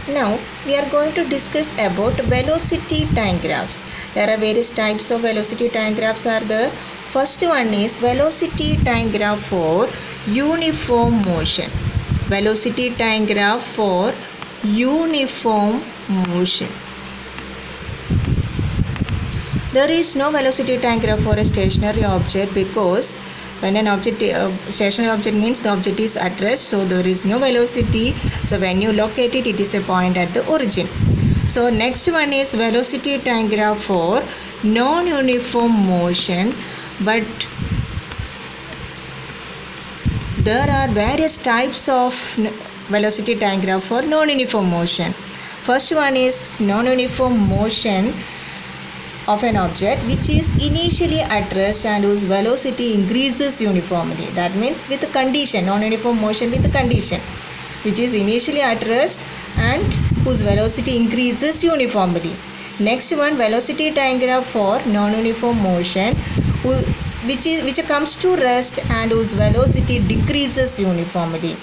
Now we are going to discuss about velocity time graphs. There are various types of velocity time graphs are there. First one is velocity time graph for uniform motion. Velocity time graph for uniform motion. There is no velocity time graph for a stationary object because when an object stationary object means the object is at rest, so there is no velocity. So when you locate it, it is a point at the origin. So next one is velocity time graph for non-uniform motion, but there are various types of velocity time graph for non-uniform motion. First one is non-uniform motion of an object which is initially at rest and whose velocity increases uniformly. That means with a condition, non-uniform motion with a condition, which is initially at rest and whose velocity increases uniformly. Next one, velocity time graph for non-uniform motion which comes to rest and whose velocity decreases uniformly.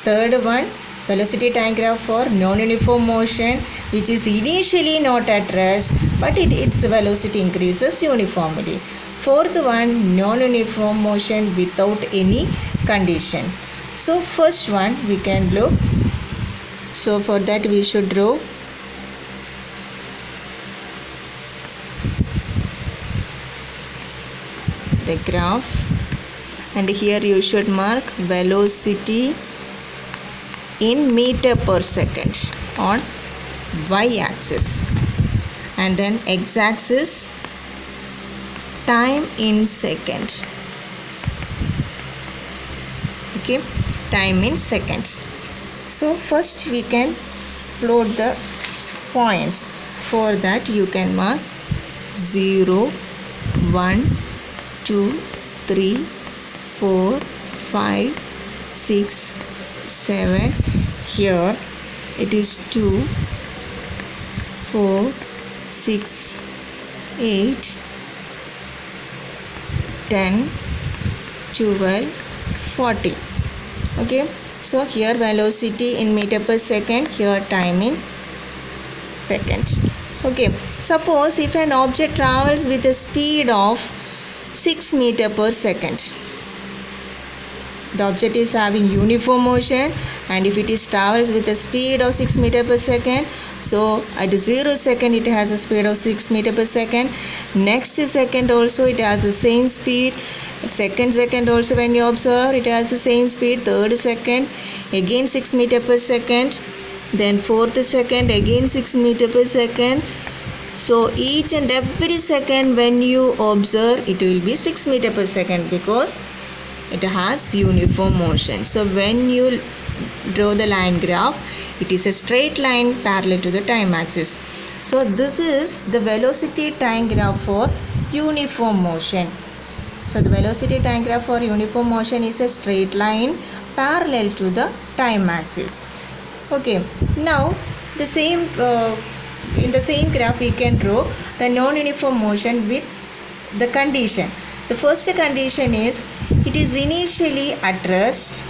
Third one, velocity time graph for non-uniform motion which is initially not at rest but its velocity increases uniformly. Fourth one, non-uniform motion without any condition. So first one we can look. So for that we should draw the graph, and here you should mark velocity in meter per second on y-axis, and then x-axis time in second. Okay, time in seconds. So first we can plot the points. For that you can mark 0, 1, 2, 3, 4, 5, 6, 7. Here it is 2, 4, 6, 8, 10, 12, 40. Okay, so here velocity in meter per second, here time in second. Okay, suppose if an object travels with a speed of 6 meter per second, the object is having uniform motion, and if it is travels with a speed of 6 meter per second, so at 0 second it has a speed of 6 meter per second. Next second also it has the same speed. Second also when you observe it has the same speed. Third second again 6 meter per second. Then fourth second again 6 meter per second. So each and every second when you observe it will be 6 meter per second because it has uniform motion. So when you draw the line graph, it is a straight line parallel to the time axis. So this is the velocity time graph for uniform motion. So the velocity time graph for uniform motion is a straight line parallel to the time axis. Okay, now the same in the same graph we can draw the non-uniform motion with the condition. The first condition is it is initially at rest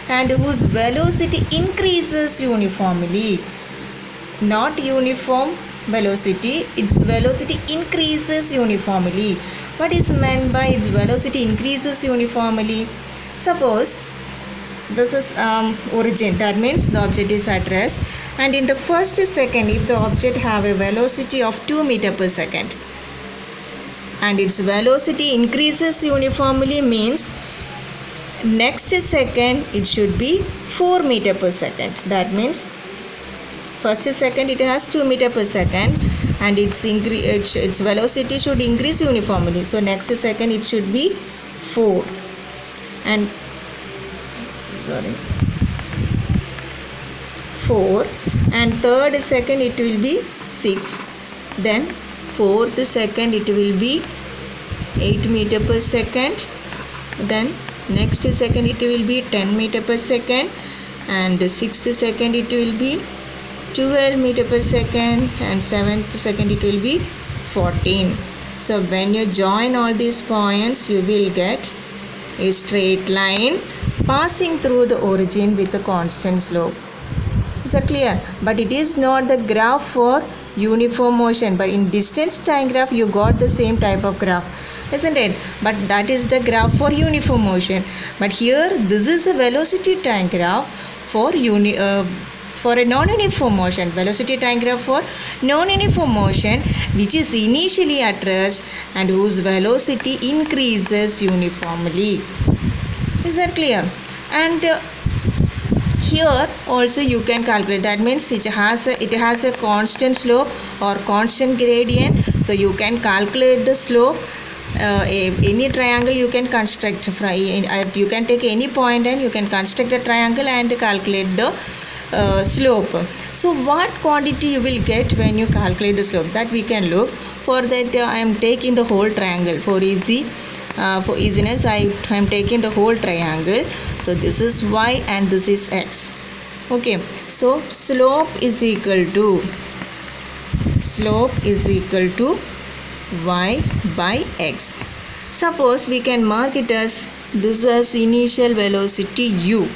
and whose velocity increases uniformly. Not uniform velocity, its velocity increases uniformly. What is meant by its velocity increases uniformly? Suppose this is origin, that means the object is at rest, and in the first second if the object have a velocity of 2 meter per second and its velocity increases uniformly, means next second it should be 4 meter per second. That means first second it has 2 meter per second and its velocity should increase uniformly. So next second it should be 4 and 4, and third second it will be 6. Then fourth second it will be 8 meter per second. Then next second it will be 10 meter per second, and sixth second it will be 12 meter per second, and seventh second it will be 14. So when you join all these points you will get a straight line passing through the origin with a constant slope. Is that clear? But it is not the graph for uniform motion, but in distance time graph you got the same type of graph, isn't it? But that is the graph for uniform motion. But here this is the velocity time graph for a non-uniform motion. Velocity time graph for non-uniform motion, which is initially at rest and whose velocity increases uniformly. Is that clear? And here also you can calculate. That means it has a constant slope or constant gradient. So you can calculate the slope. Any triangle you can construct. You can take any point and you can construct a triangle and calculate the slope. So what quantity you will get when you calculate the slope, that we can look. For that I am taking the whole triangle for easiness. I am taking the whole triangle. So this is y and this is x. Okay, so slope is equal to y by x. Suppose we can mark it as this as initial velocity u.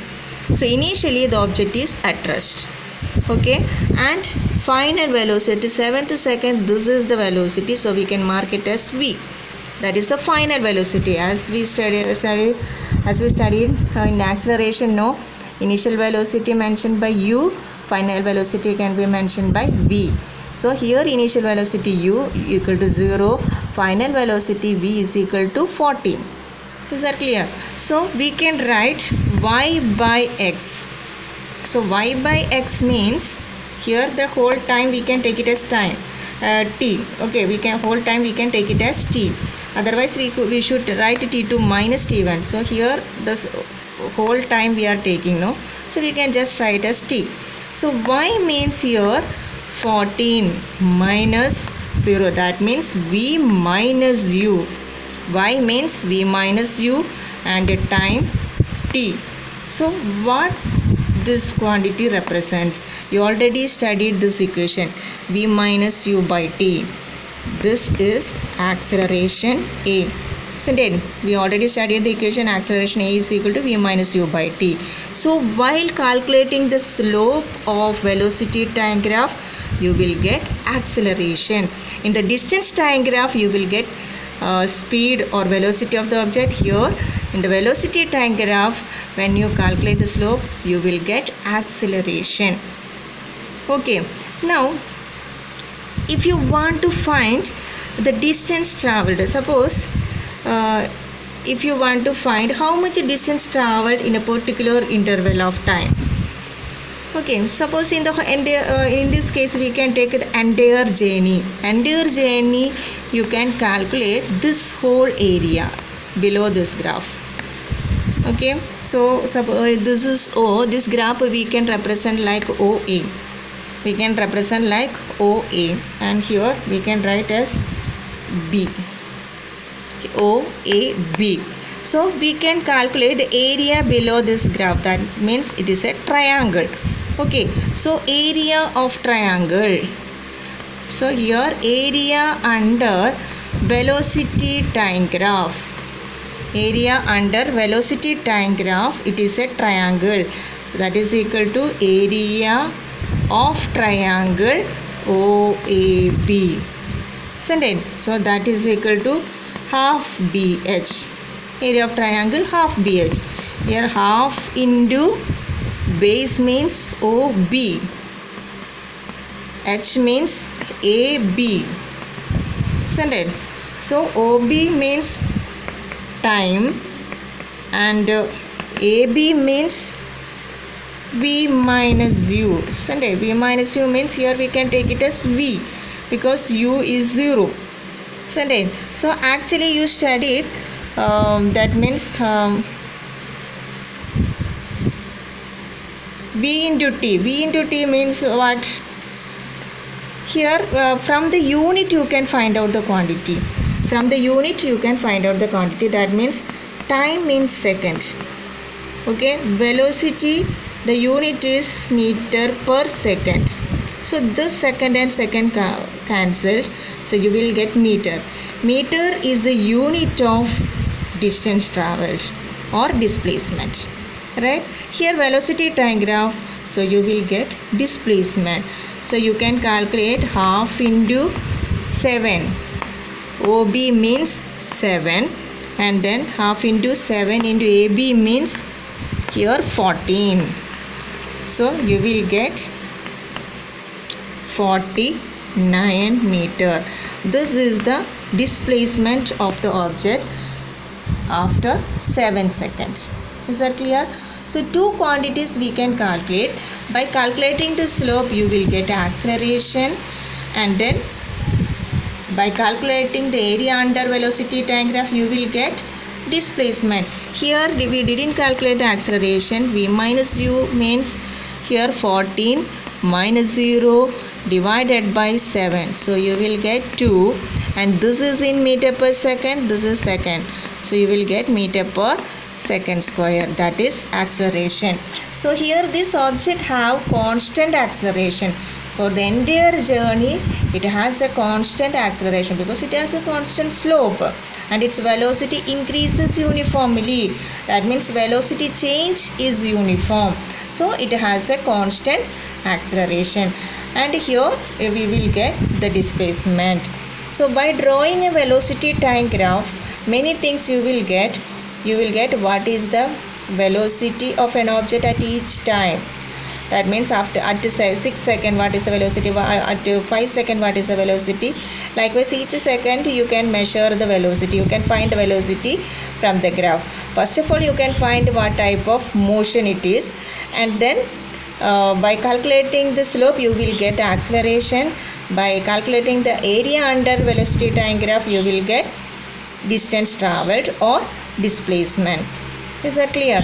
So initially the object is at rest, okay, and final velocity 7th second, this is the velocity, so we can mark it as v. That is the final velocity. As we studied in acceleration, no, initial velocity mentioned by u, final velocity can be mentioned by v. So here initial velocity u equal to 0, final velocity v is equal to 14. Is that clear? So we can write y by x. So y by x means here the whole time we can take it as time t. Okay, we can whole time we can take it as t. Otherwise we should write t2 minus t1. So here this whole time we are taking, no. So we can just write as t. So y means here 14 minus 0. That means v minus u. Y means v minus u and time t. So what this quantity represents? You already studied this equation, v minus u by t. This is acceleration A. Isn't it? We already studied the equation acceleration A is equal to v minus u by t. So while calculating the slope of velocity time graph, you will get acceleration. In the distance time graph, you will get speed or velocity of the object. Here in the velocity time graph, when you calculate the slope, you will get acceleration. Okay, now if you want to find the distance traveled, suppose if you want to find how much distance traveled in a particular interval of time. Okay, suppose in this case we can take the entire journey. Entire journey you can calculate this whole area below this graph. Okay, so suppose this is O. This graph we can represent like OA. We can represent like OA, and here we can write as B. OAB. So we can calculate the area below this graph. That means it is a triangle. Okay, so area of triangle. So here area under velocity time graph. Area under velocity time graph, it is a triangle. That is equal to area of triangle OAB. Isn't it? So that is equal to half BH. Area of triangle half BH. Here half into base means OB. H means AB. Isn't it? So OB means time and AB means V minus U. Isn't it? V minus U means here we can take it as V because U is 0. Isn't it? So actually you studied that means V into T. V into T means what? Here from the unit you can find out the quantity. From the unit you can find out the quantity. That means time in seconds. Okay, velocity, the unit is meter per second. So this second and second cancelled. So you will get meter. Meter is the unit of distance travelled or displacement. Right? Here velocity time graph. So you will get displacement. So you can calculate half into 7. OB means 7, and then half into 7 into AB means here 14. So you will get 49 meter. This is the displacement of the object after 7 seconds. Is that clear? So two quantities we can calculate. By calculating the slope you will get acceleration, and then by calculating the area under velocity time graph you will get displacement. Here we didn't calculate the acceleration. V minus u means here 14 minus 0 divided by 7. So you will get 2, and this is in meter per second, this is second. So you will get meter per second square, that is acceleration. So here this object have constant acceleration. For the entire journey it has a constant acceleration because it has a constant slope, and its velocity increases uniformly. That means velocity change is uniform. So it has a constant acceleration, and here we will get the displacement. So by drawing a velocity time graph, many things you will get. You will get what is the velocity of an object at each time. That means after at 6 seconds what is the velocity, at 5 seconds what is the velocity. Likewise each second you can measure the velocity, you can find the velocity from the graph. First of all you can find what type of motion it is, and then by calculating the slope you will get acceleration. By calculating the area under velocity time graph you will get distance travelled or displacement. Is that clear?